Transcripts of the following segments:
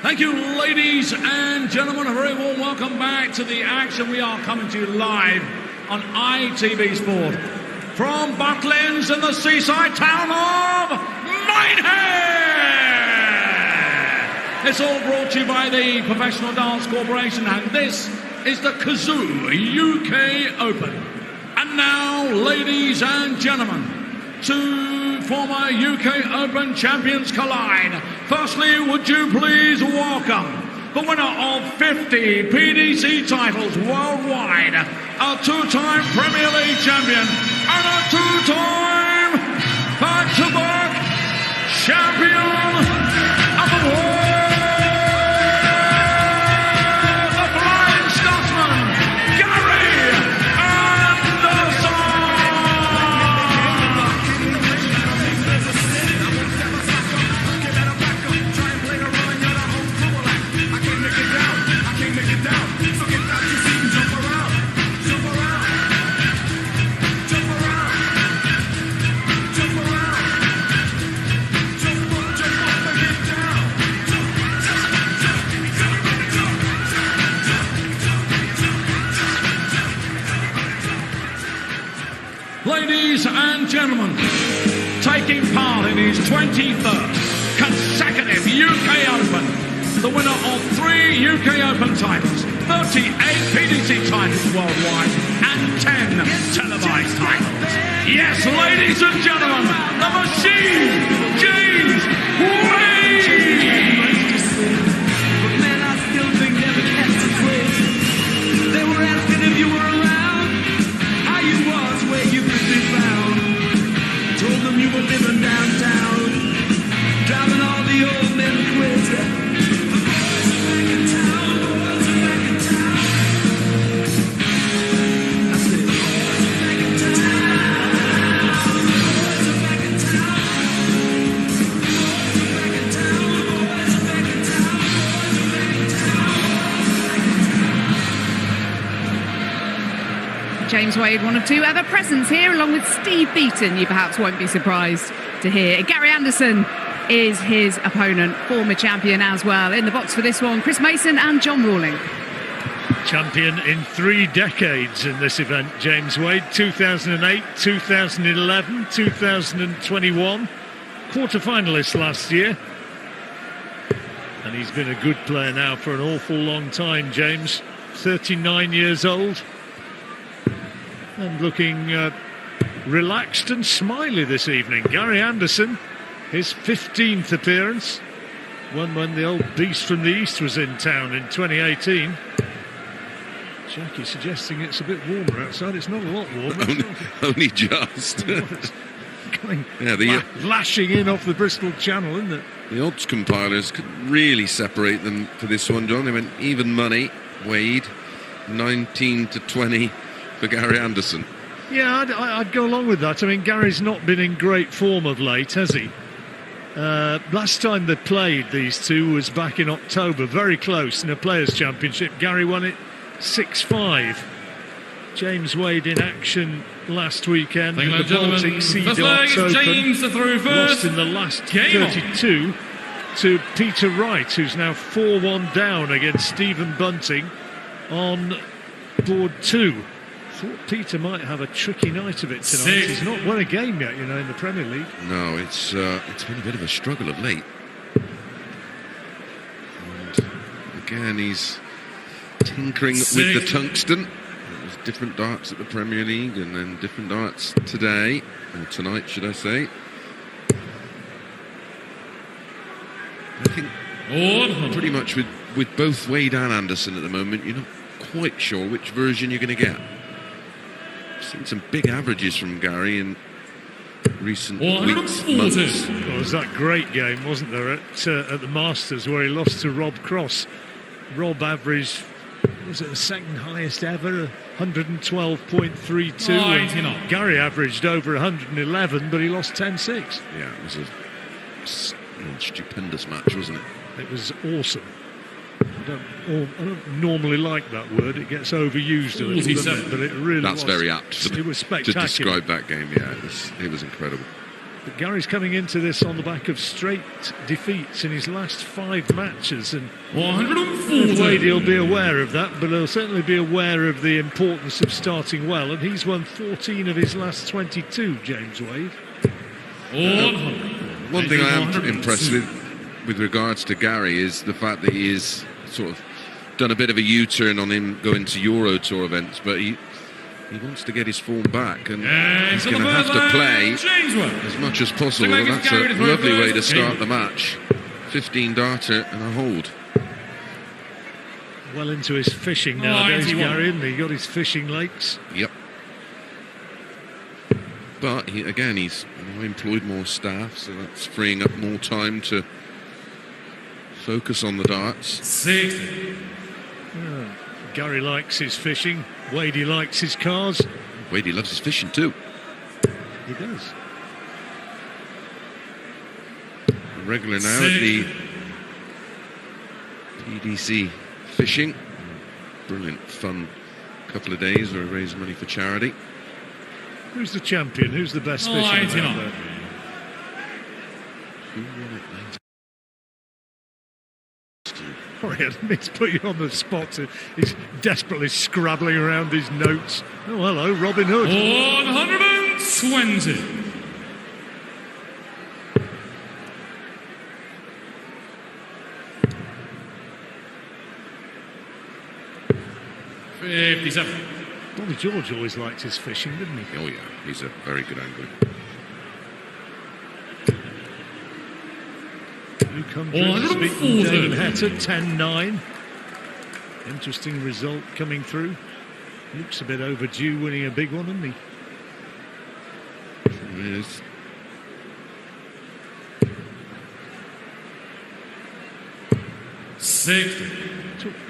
Thank you, ladies and gentlemen. A very warm welcome back to the action. We are coming to you live on ITV Sport from Butlins in the seaside town of Minehead. It's all brought to you by the Professional Dance Corporation, and this is the Cazoo UK Open. And now, ladies and gentlemen, two former UK Open champions collide. Firstly, would you please welcome the winner of 50 PDC titles worldwide, a two-time Premier League champion, and a two-time back-to-back champion of the world, the Flying Scotsman, Gary Anderson! Ladies and gentlemen, taking part in his 21st consecutive UK Open, the winner of 3 UK Open titles, 38 PDC titles worldwide, and 10 televised titles. Yes, ladies and gentlemen, the machine, James Wade! But man, I still think never kept a place. They were asking if you were around, how you was, where you could be found. Told them you were living downtown, driving all the old men crazy. The boys are back in town, the boys are back in town. I said, the boys are back in town, the boys are back in town. The boys are back in town, the boys are back in town, the boys are back in town. James Wade, one of two other presents here, along with Steve Beaton. You perhaps won't be surprised to hear. Gary Anderson is his opponent, former champion as well. In the box for this one, Chris Mason and John Rawling. Champion in 3 decades in this event, James Wade. 2008, 2011, 2021. Quarter-finalist last year. And he's been a good player now for an awful long time, James. 39 years old. And looking relaxed and smiley this evening. Gary Anderson, his 15th appearance. One when the old beast from the East was in town in 2018. Jackie suggesting it's a bit warmer outside. It's not a lot warmer. Only just. Lashing in off the Bristol Channel, isn't it? The odds compilers could really separate them for this one, John. They went even money. Wade, 19 to 20 for Gary Anderson. Yeah, I'd go along with that. I mean, Gary's not been in great form of late, has he? Last time they played, these two, was back in October. Very close in a Players' Championship. Gary won it 6-5. James Wade in action last weekend. Thank you, the Baltic Sea Darts Open. James the through first. Lost in the last Game 32 to Peter Wright, who's now 4-1 down against Stephen Bunting on board 2. Thought Peter might have a tricky night of it tonight. He's not won a game yet, you know, in the Premier League. No, it's been a bit of a struggle of late. And again, he's tinkering with the tungsten. It was different darts at the Premier League, and then different darts today, or tonight, should I say. I think pretty much with both Wade and Anderson at the moment, you're not quite sure which version you're going to get. Seen some big averages from Gary in recent weeks, months. Well, it was that great game, wasn't there, at the Masters, where he lost to Rob Cross. Rob averaged, was it the second highest ever, 112.32. And Gary averaged over 111, but he lost 10-6. Yeah, it was a stupendous match, wasn't it? It was awesome. I don't normally like that word. It gets overused a little bit, but it really That's was. very apt It was spectacular. to describe that game. Yeah, it was incredible. But Gary's coming into this on the back of straight defeats in his last 5 matches, and 140. Wade, he'll be aware of that, but he'll certainly be aware of the importance of starting well, and he's won 14 of his last 22, James Wade. One thing I am impressed with regards to Gary is the fact that he is sort of done a bit of a U-turn on him going to Euro Tour events, but he wants to get his form back, and he's going to have to play as much as possible. And that's a lovely way to start the match. 15 darter and a hold. Well into his fishing nowadays, Gary, isn't he? He got his fishing lakes. Yep. But he's employed more staff, so that's freeing up more time to focus on the darts. 60. Gary likes his fishing. Wadey likes his cars. Wadey loves his fishing too. He does. Regular now at the PDC fishing. Brilliant, fun couple of days where we raise money for charity. Who's the champion? Who's the best fisherman out there? Who won it then? Sorry, I didn't mean to put you on the spot. He's desperately scrabbling around his notes. Oh, hello, Robin Hood. 120. $57. Bobby George always liked his fishing, didn't he? Oh yeah, he's a very good angler. Luke Humphries beating Damon Hetta 10-9. Interesting result coming through. Looks a bit overdue winning a big one, isn't he? He is.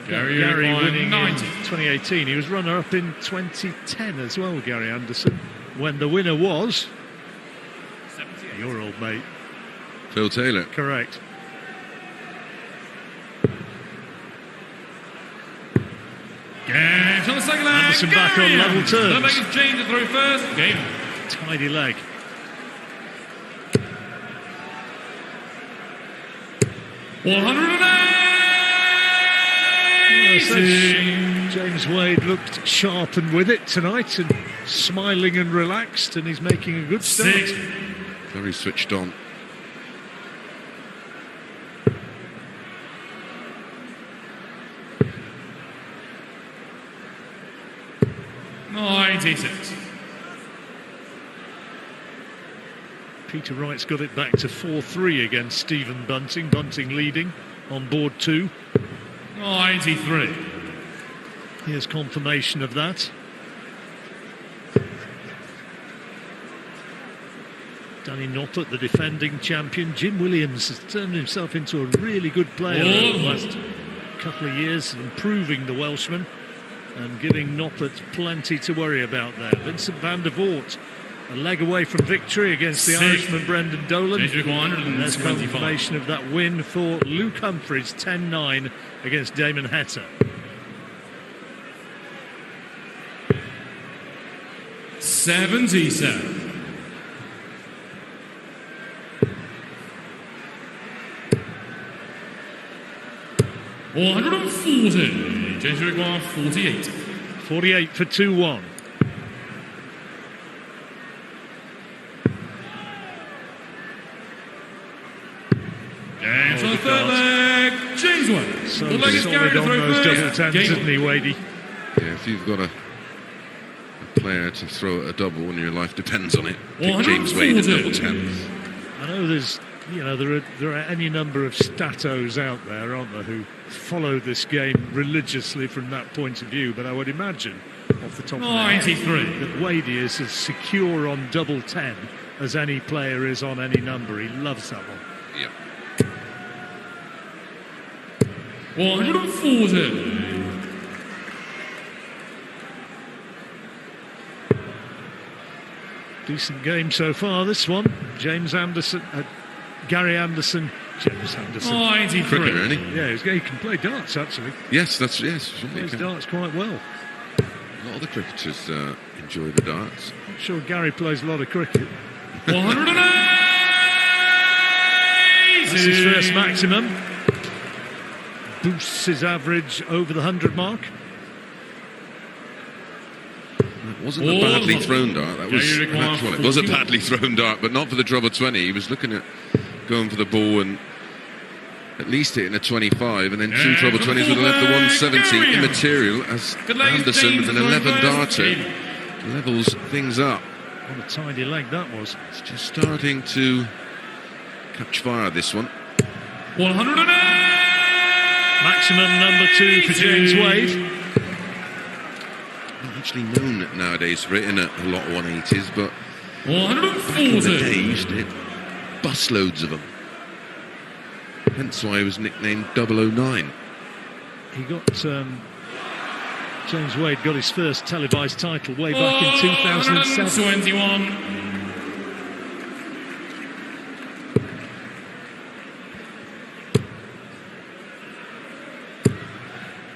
Gary winning 90. in 2018. He was runner-up in 2010 as well, Gary Anderson, when the winner was your old mate. Phil Taylor. Correct. Games on the second leg. Anderson back on level terms. The biggest change through first. Game. Tidy leg. James Wade looked sharp and with it tonight, and smiling and relaxed, and he's making a good start. Very switched on. Peter Wright's got it back to 4-3 against Stephen Bunting. Bunting leading on board 2. 93. Here's confirmation of that. Danny Noppert, the defending champion. Jim Williams has turned himself into a really good player over the last couple of years, improving the Welshman and giving Noppert plenty to worry about there. Vincent van der Voort, a leg away from victory against the Irishman Brendan Dolan. And there's confirmation of that win for Luke Humphries, 10-9 against Damon Hetta. $77. $140. James Require 48. 48 for 2-1. Games on the third leg. James Wade. So the leg is solid carried on through those first. double tens, isn't he, Wadey? Yeah, if you've got a player to throw at a double and your life depends on it, pick James Wade at double tens. I know there are any number of statos out there, aren't there, who follow this game religiously from that point of view, but I would imagine off the top of my head 93. that Wadey is as secure on double 10 as any player is on any number. He loves that one. Yeah. 140. Decent game so far, this one. Gary Anderson. James Anderson. 93. Cricketer, isn't he? Yeah, he can play darts, actually. Yes, yes. He plays darts quite well. A lot of the cricketers enjoy the darts. I'm sure Gary plays a lot of cricket. 108. That's his first maximum. Boosts his average over the 100 mark. That wasn't a badly thrown dart. That was it was a badly thrown dart, but not for the treble 20. He was looking at going for the ball and at least hitting a 25, and then two treble 20s would have left the 170 immaterial as Anderson with an 11 darter levels things up. What a tidy leg that was. It's just starting to catch fire, this one. 108. Maximum number 2 for James Wade. Not actually known nowadays for hitting a lot of 180s, but back in the 140. day, he used to hit busloads of them. Hence why he was nicknamed 009. He got James Wade got his first televised title way back in 2007. 21.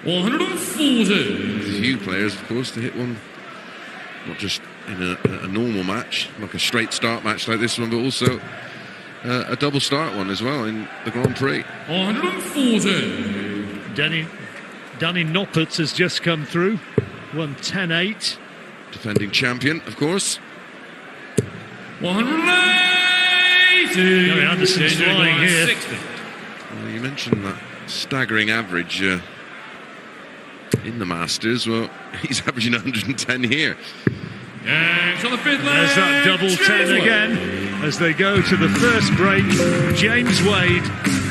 There's a few players, of course, to hit one, not just in a normal match, like a straight start match like this one, but also a double start one as well in the Grand Prix. 140. Danny Noppert has just come through, won 10-8. Defending champion, of course. 180. Gary Anderson's flying here. 60. Well, you mentioned that staggering average in the Masters. Well, he's averaging 110 here. James on the fifth leg. There's that double 10 again as they go to the first break. James Wade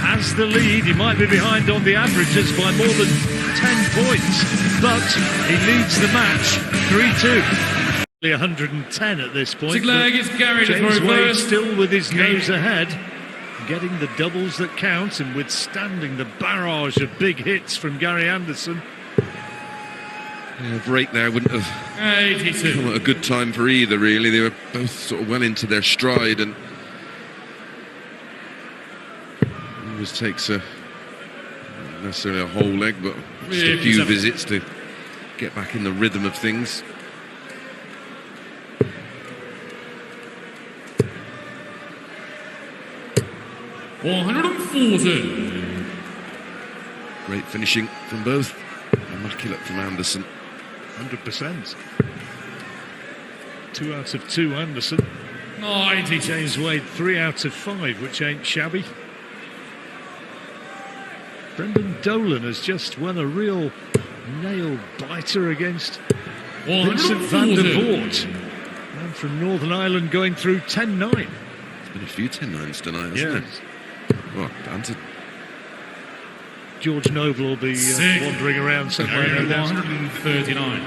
has the lead. He might be behind on the averages by more than 10 points, but he leads the match 3-2. 110 at this point. Sixth leg is Gary James Wade first. still with his nose ahead, getting the doubles that count and withstanding the barrage of big hits from Gary Anderson. Yeah, break there wouldn't have 82. come at a good time for either, really. They were both sort of well into their stride, and it always takes not necessarily a whole leg, but just a few visits to get back in the rhythm of things. Great finishing from both. Immaculate from Anderson. 100%. 2 out of 2 Anderson. 90. James Wade 3 out of 5, which ain't shabby. Brendan Dolan has just won a real nail biter against Vincent van der Voort. Man from Northern Ireland going through 10-9. There's been a few 10-9s tonight, hasn't Yes. it? Well, Anderson. George Noble will be wandering around somewhere. Gary no doubt. 139.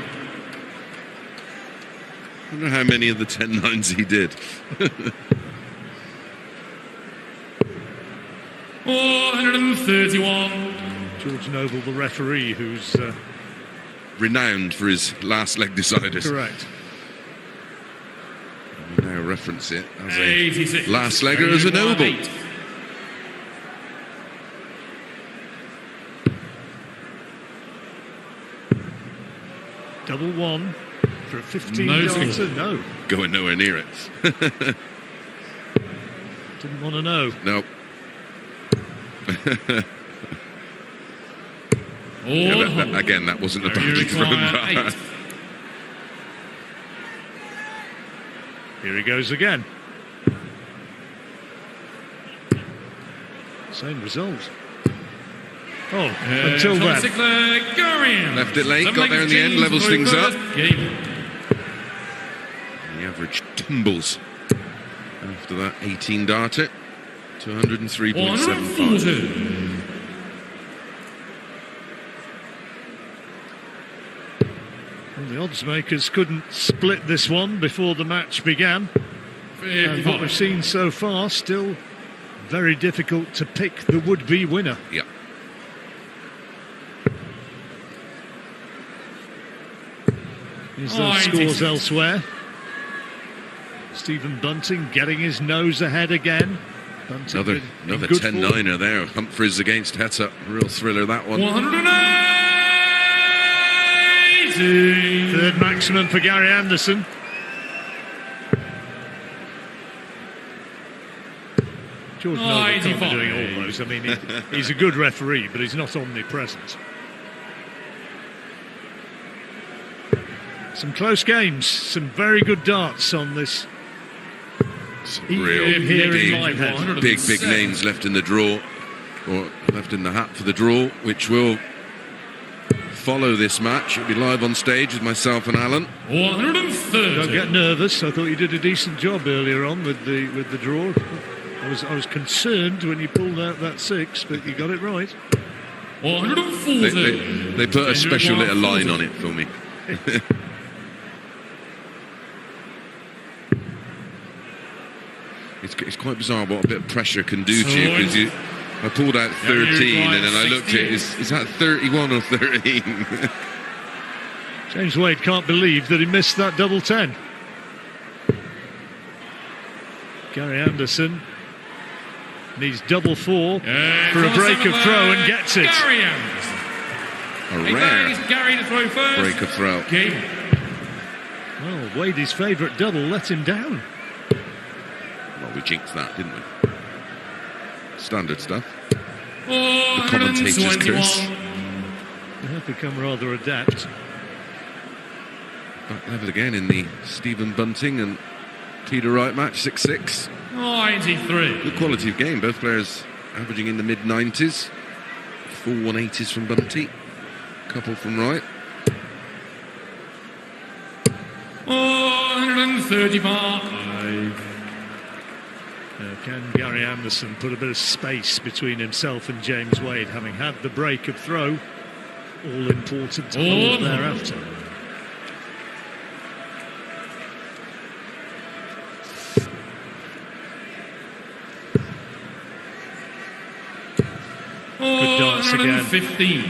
I wonder how many of the 10-9s he did. 131. George Noble, the referee, who's Renowned for his last leg deciders. correct. We now reference it as a 86. last legger as a Noble. 8. Double 1 for a 15 No yarder. signal. No, Going nowhere near it. didn't want to know. No. Again, that wasn't a badly thrown dart. Here he goes again. Same result. Oh, until then. Sixth leg, Gary. Left it late, Seven got there in the end, James levels for things up. first game. The average tumbles after that 18 darter to 103.75. 140. Well, the odds makers couldn't split this one before the match began. And what we've seen so far, still very difficult to pick the would-be winner. Yeah. Here's those scores elsewhere. Stephen Bunting getting his nose ahead again. Bunting Another in good form. 10-9er there. Humphreys against Heta. Real thriller, that one. 180. Third maximum for Gary Anderson. Jordan Noble can't be doing all those. I mean, he's a good referee, but he's not omnipresent. Some close games, some very good darts on this. Some Here real in Limehead. big names left in the draw, or left in the hat for the draw, which will follow this match. It'll be live on stage with myself and Alan. 130. Don't get nervous. I thought you did a decent job earlier on with the draw. I was concerned when you pulled out that 6, but you got it right. 140. They put a special little line on it for me. It's quite bizarre what a bit of pressure can do to you, because I pulled out 13 and then I looked at it, is that 31 or 13? James Wade can't believe that he missed that double 10. Gary Anderson needs double 4 for a break of throw and gets it. Gary Anderson. A rare Gary to throw first. break of throw. Game. Well, Wadey's favourite double let him down. Well, we jinxed that, didn't we? Standard stuff. The commentators curse. They have become rather adept. Back level again in the Stephen Bunting and Peter Wright match, 6-6. 93. Good quality of game. Both players averaging in the mid-90s. 4 180s from Bunty. Couple from Wright. 135. Can Gary Anderson put a bit of space between himself and James Wade, having had the break of throw? All important to hold thereafter. Good darts again. 15.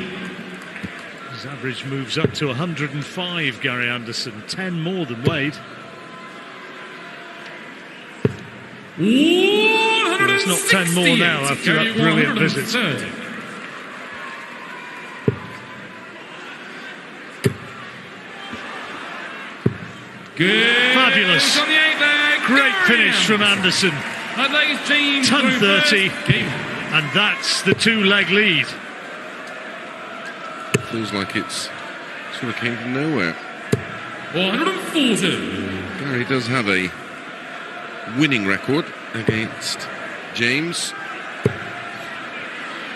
His average moves up to 105, Gary Anderson, 10 more than Wade. Well, it's not 10 more now after that brilliant visit. Good. Fabulous. On the 8 there. Great Gary finish from Anderson. Anderson. I think James Ton through 30. first. Game. And that's the 2-leg lead. Feels like it's sort of came from nowhere. 140. Gary does have a winning record against James.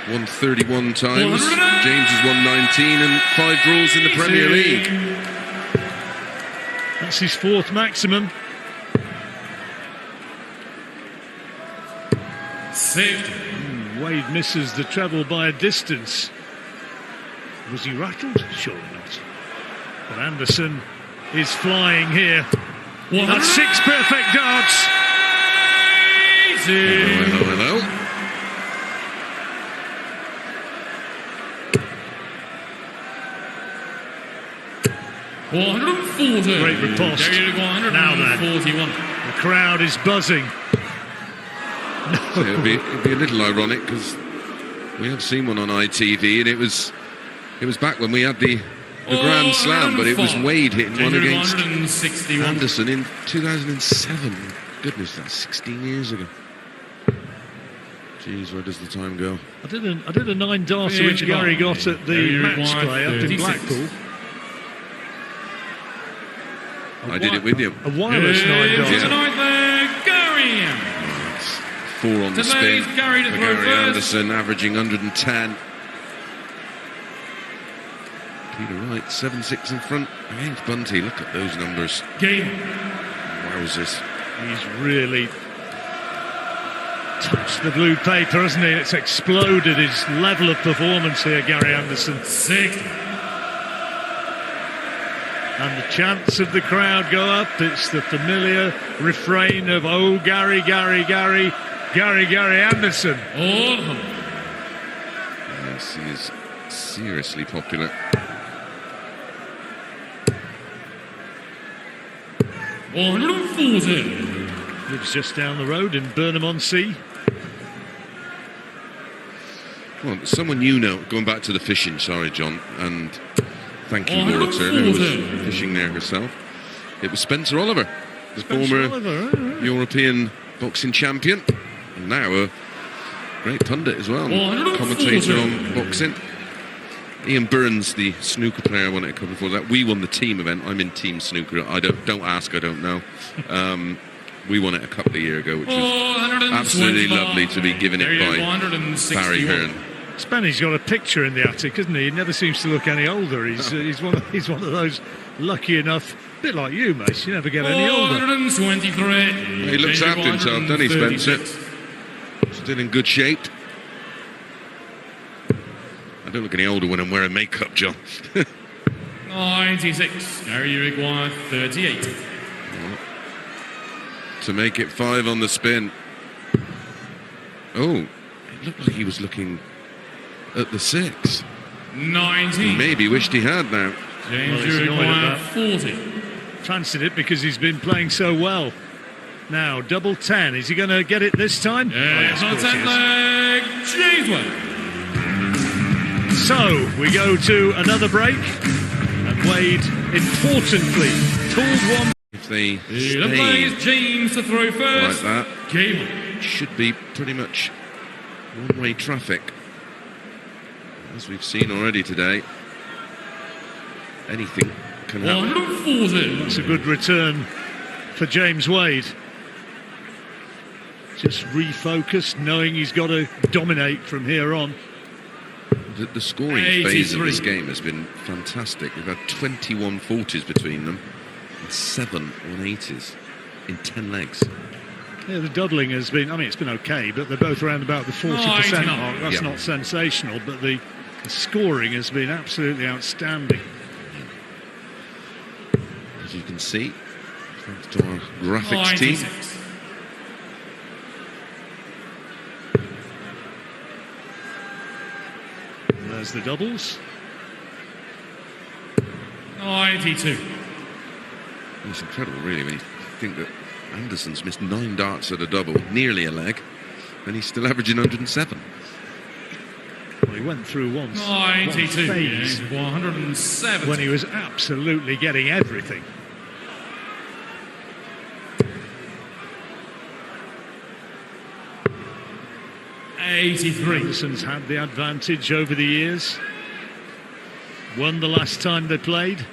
131 times. James has won 19 and 5 draws in the Premier League. That's his 4th maximum. Saved. Wade misses the treble by a distance. Was he rattled? Surely not. But Anderson is flying here. That's 6 perfect darts. Hello. 140. Great riposte. Now then, 141. the crowd is buzzing. So it'd be a little ironic, because we have seen one on ITV, and it was back when we had the Grand Slam, but it was Wade hitting one against Anderson in 2007. Goodness, that's 16 years ago. Jeez, where does the time go? I did a 9-darter which Gary got at the match play up in Blackpool. I did it with you. A wireless 9-darter. Tonight there, Gary. 4 on the spin Today's Gary to for throw Gary first. Anderson, averaging 110. Peter Wright, 7-6 in front against Bunty. Look at those numbers. Game. Wowzers. He's really touched the blue paper, hasn't he? It's exploded his level of performance here, Gary Anderson. 60. And the chants of the crowd go up. It's the familiar refrain of, oh, Gary, Gary, Gary, Gary, Gary Anderson. Yes, he is seriously popular. 140. Lives just down the road in Burnham-on-Sea. Well, someone you know, going back to the fishing, sorry, John, and thank you, Laura Turner, who was fishing there herself. It was Spencer Oliver, the former European boxing champion, and now a Great pundit as well, commentator on boxing. Ian Burns, the snooker player, won it a couple before that. We won the team event. I'm in team snooker. Don't ask, I don't know. We won it a couple of years ago, which was absolutely lovely to be given it by Barry Hearn. Spenny's got a picture in the attic, isn't he? He never seems to look any older. He's one of those lucky enough, a bit like you, mate. You never get any older. 423. He looks after himself, doesn't he, Spencer? Still in good shape. I don't look any older when I'm wearing makeup, John. 96. Gary Uruguay 38. To make it 5 on the spin. Oh, it looked like he was looking at the 6. 90. Maybe wished he had now. James he's annoyed Uruguay at 40. Fancied it because he's been playing so well. Now, double 10. Is he going to get it this time? Yes, of on course he 10 is. leg, James Wade. So, we go to another break. And Wade, importantly, pulled one. If they The plays stay James to throw like first. that, Game on. it should be pretty much one-way traffic. As we've seen already today, anything can happen. 140. That's a good return for James Wade. Just refocused, knowing he's got to dominate from here on. The scoring phase of 83. this game has been fantastic. We've had 21 40s between them and 7 180s in 10 legs. Yeah, the doubling has been, I mean, it's been okay, but they're both around about the 40% mark. That's Yeah. not sensational, but the scoring has been absolutely outstanding. As you can see, thanks to our graphics team. 96. And there's the doubles. 92. It's incredible, really, when you think that Anderson's missed 9 darts at a double, nearly a leg, and he's still averaging 107. Well, he went through once. 92. One phase 107. when he was absolutely getting everything. Anderson's had the advantage over the years. Won the last time they played.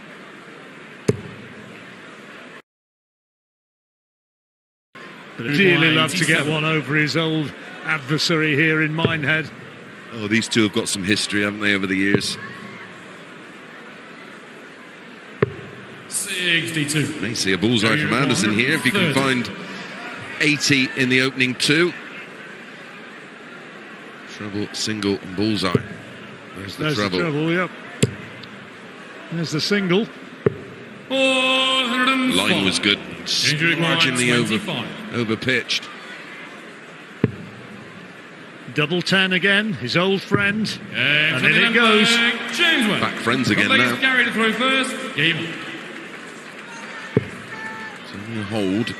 But I'd dearly love to get one over his old adversary here in Minehead. Oh, these two have got some history, haven't they, over the years? 62. May see a bullseye from Anderson here if he can find 80 in the opening 2. Treble, single, and bullseye. There's the treble. The treble, yep. There's the single. 405. Line was good. Marginally over pitched. Double 10 again, his old friend. And in it goes. James Wade. Back friends again now. Gary to throw first. Game on. It's only a hold.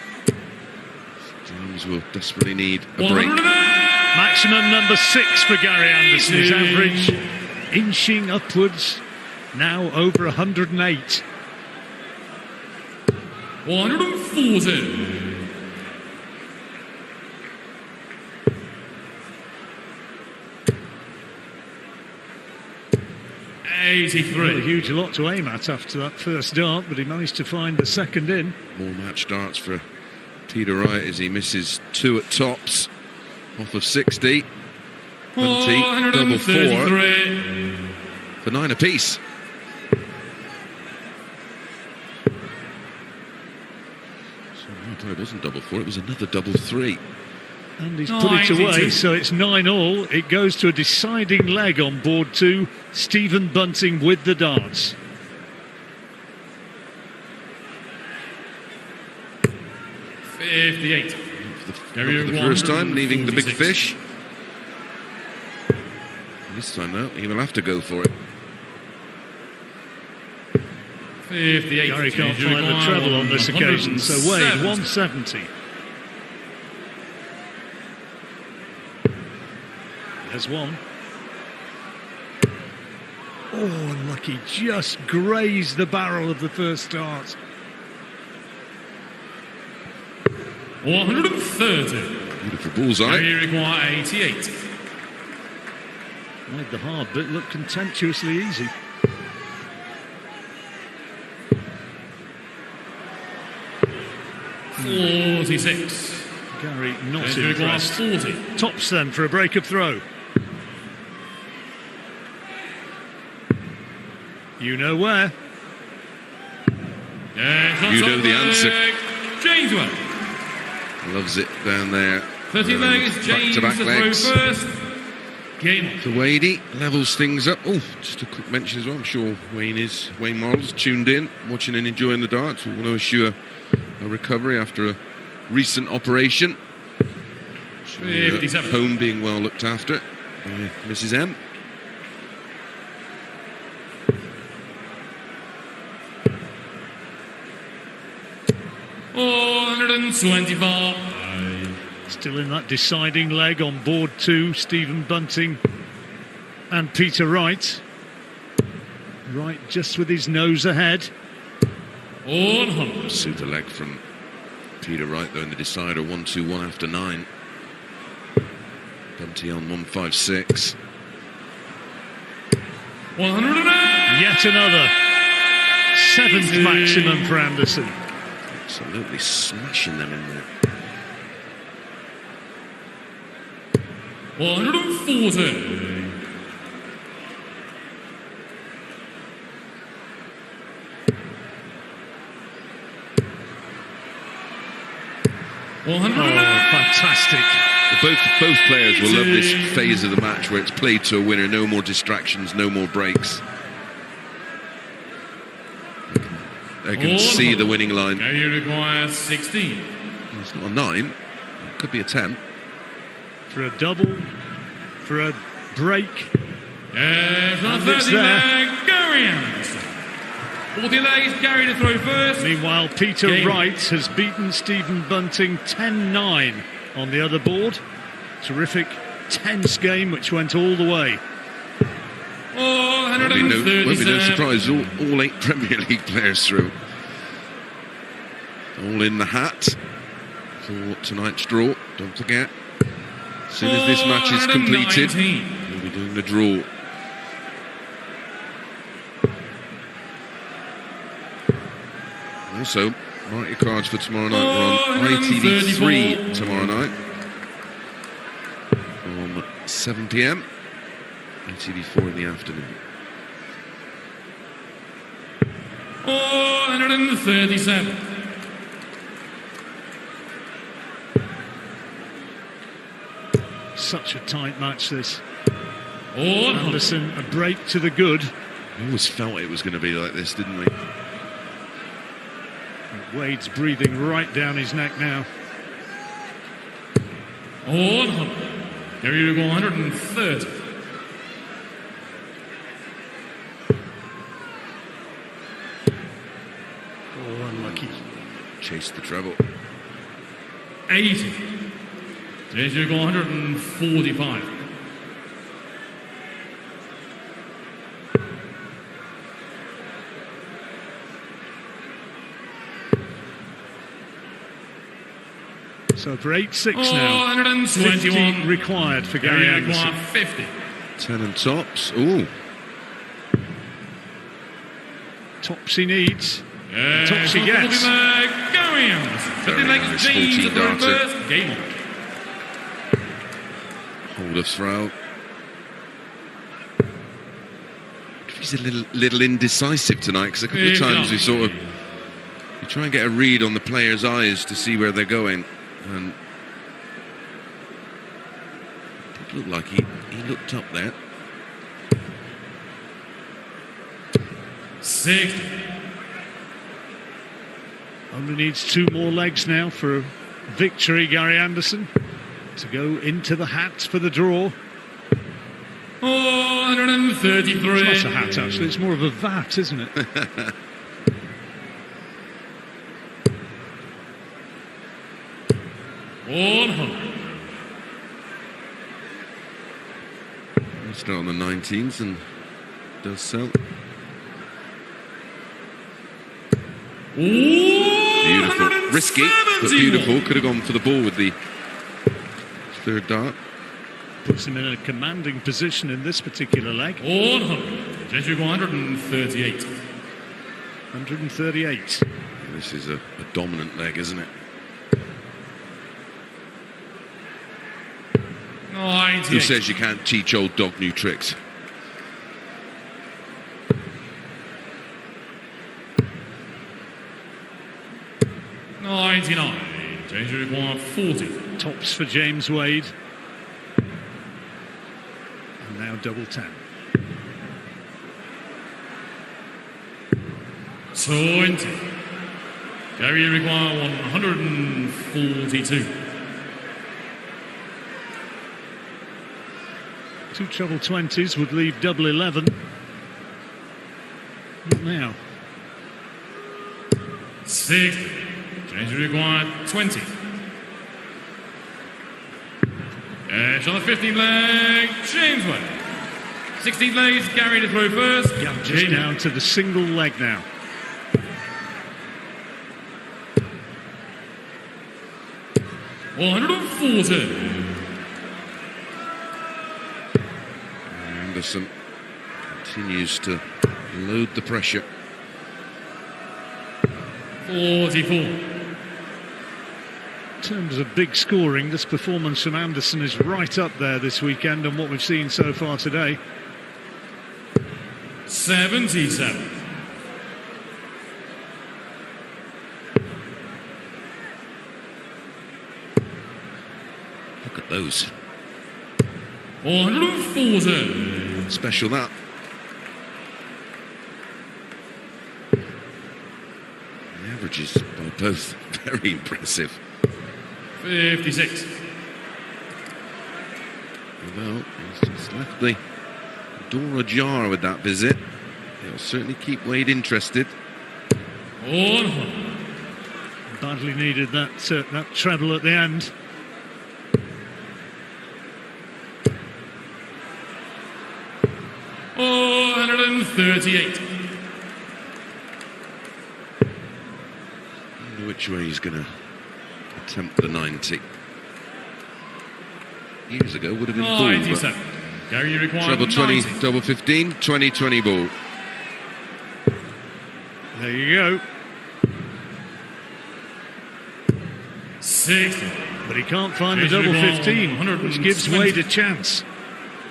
James will desperately need a break. 108. Maximum number 6 for Gary Anderson. His average inching upwards, now over 108. 140. 83. Not a huge lot to aim at after that first dart, but he managed to find the second in. More match darts for Peter Wright as he misses 2 at tops off of 60. 20, double 4 for 9 apiece. So it wasn't double 4, it was another double 3. And he's put it away, 92. so it's 9-all. It goes to a deciding leg on board 2. Stephen Bunting with the darts. $58. For the first time, leaving the big fish. This time, though, he will have to go for it. 58. Gary can't find the treble on this occasion, so Wade 170. There's one. Oh, unlucky, just grazed the barrel of the first dart. 130. Beautiful bullseye. Gary require 88. Made the hard bit look contemptuously easy. .46. Gary not Cazoo glass impressed. 40. Tops then for a break of throw. You know where. Yeah, You know the answer. James Wade. Loves it down there. 30 legs, James Back-to-back to legs. throw first. Game on. So Wadey levels things up. Oh, just a quick mention as well. I'm sure Wayne Morrell's tuned in, watching and enjoying the darts. We want to wish you a recovery after a recent operation. 57. Home being well looked after by Mrs. M. Oh, 124. Still in that deciding leg on board two, Stephen Bunting and Peter Wright. Wright just with his nose ahead. 100. Super leg from Peter Wright though in the decider. 1-2-1 after 9. Bunty on 156. 108. Yet another 7th maximum for Anderson. Absolutely smashing them in there. 140. 109. Fantastic. Both players will love this phase of the match where it's played to a winner. No more distractions, no more breaks. They can see the winning line. Now you require 16. It's not a 9. It could be a 10. For a double, for a break. Yeah, for And the it's 30 there. leg, Gary Anderson. 40 legs, Gary to throw first. Meanwhile, Peter Game. Wright has beaten Stephen Bunting 10-9 on the other board. Terrific, tense game which went all the way. Oh, Won't be no 137. surprise. All 8 Premier League players through. All in the hat for tonight's draw. Don't forget, as soon as this match is completed, 119. we'll be doing the draw. Also, mark your cards for tomorrow night. We're on ITV3 tomorrow night from 7 p.m. ITV4 in the afternoon. Oh, 137. Such a tight match this. Oh, Anderson, a break to the good. We always felt it was going to be like this, didn't we? Wade's breathing right down his neck now. Oh, 100. Here you go, 130. Oh, unlucky. Chase the treble. 80. Here you go, 145. So for 8-6 Oh, now. 121. 50 required for Gary Here you go, Anderson. 50. 10 and tops. Ooh. Tops he needs. Yeah, Tops he gets. Gary Anderson. 50 Very legs, nice, James 14 to throw darter. first. Game on. Hold of throw. He's a little indecisive tonight because a couple of times we sort of you try and get a read on the player's eyes to see where they're going, and it looked like he looked up there. 60. Only needs 2 more legs now for a victory, Gary Anderson, to go into the hat for the draw. Oh, 133. It's not a hat, actually. It's more of a vat, isn't it? We'll start on the 19s and does so. Beautiful. Risky, but beautiful. Could have gone for the ball with the third dart. puts him in a commanding position in this particular leg. 138. 138. This is a dominant leg, isn't it? 98. Who says you can't teach old dog new tricks? Change required 40. Tops for James Wade. And now double 10. 20. Gary require 142. Two treble 20s would leave double 11. Not now. 60. Change required 20. Edge on the 15th leg, James Wade. 16th leg is Gary to throw first. Just down to the single leg now. Anderson continues to load the pressure. 44. In terms of big scoring, this performance from Anderson is right up there this weekend and what we've seen so far today. 77. Look at those. 140. Special that. The averages by both very impressive. 56. Well, he's just left the door ajar with that visit. It'll certainly keep Wade interested. 100. Badly needed that treble at the end. 138. I wonder which way he's going to attempt the 90. Years ago would have been ball. 97. Gary required Treble 20, 90. double 15, 20 ball. There you go. 60. But he can't find the He's double required 15, which gives 120. Wade a chance.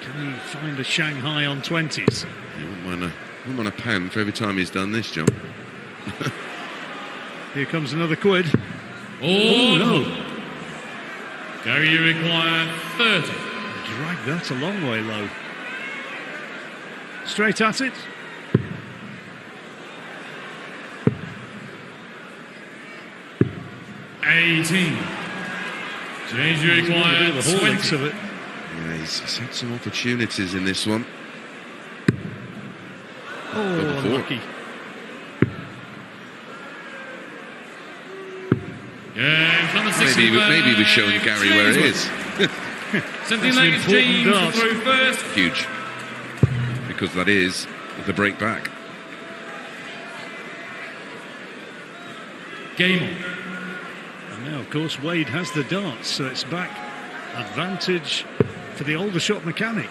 Can he find a Shanghai on 20s? You wouldn't mind a pound for every time he's done this, John. Here comes another quid. Oh, no. Gary required 30. Drag that a long way low. Straight at it. $18. Change required The Horlicks 20. of it. Yeah, he's had some opportunities in this one. Oh, Double four. unlucky. Games on the 16th Maybe we're showing leg, Gary where it James is. 17th leg is important James to dart. throw first. Huge. Because that is the break back. Game on. And now, of course, Wade has the darts, so it's back. Advantage for the Aldershot mechanic.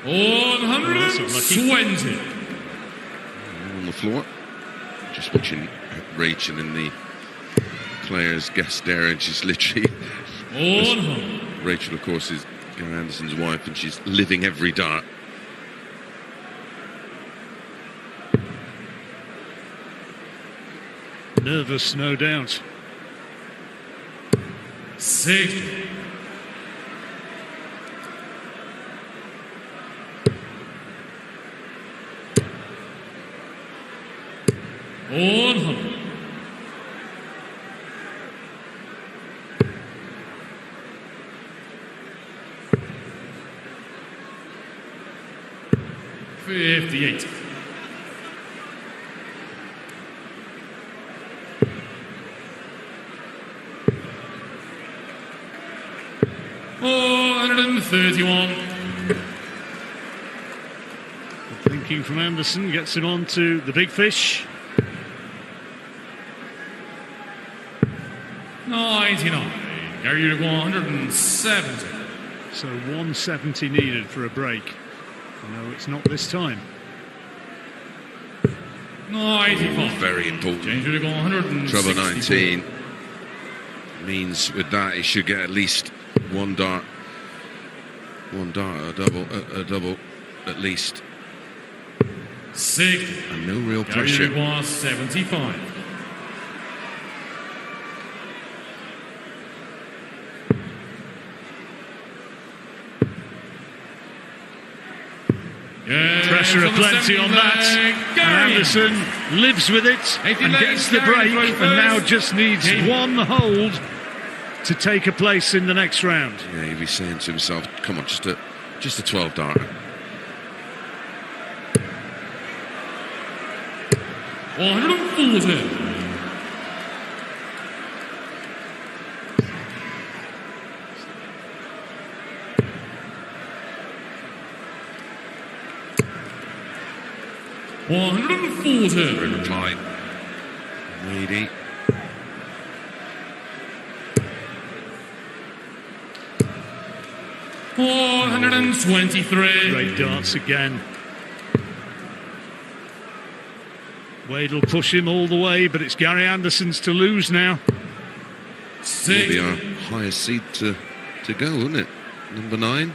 That's 120. On the floor. Just watching Rachel in the players' guest there, and she's literally... 100. Rachel, of course, is Gary Anderson's wife, and she's living every dart. Nervous, no doubt. 60. $100. $58. $131. Thinking from Anderson gets him on to the big fish. 90. 99. Gary 170. So 170 needed for a break. No, it's not this time. 95. Very important. James Riddick 164. Treble 19 means with that he should get at least one dart, a double at least, 60. and no real Gary pressure. Riddick 75. Pressure aplenty on that. And Anderson lives with it and gets the break, and now just needs one hold to take a place in the next round. Yeah, he'll be saying to himself, come on, just a 12 darter. 140. In reply, Reedy. Great darts again. Wade will push him all the way, but it's Gary Anderson's to lose now. Will be our highest seed to go, wouldn't it? Number 9.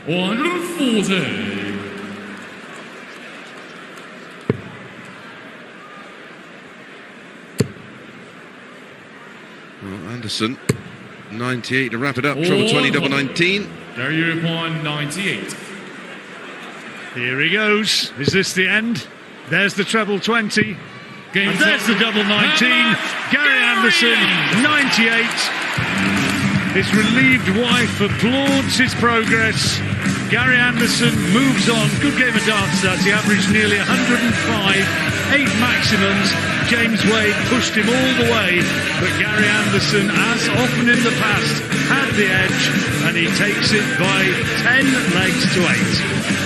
Well, Anderson, 98 to wrap it up. Treble 20, double 19. Gary Riddick 98. Here he goes. Is this the end? There's the treble 20. And there's the double 19. Gary Anderson, 98. His relieved wife applauds his progress. Gary Anderson moves on. Good game of darts that. He averaged nearly 105, 8 maximums. James Wade pushed him all the way, but Gary Anderson, as often in the past, had the edge, and he takes it by 10 legs to 8.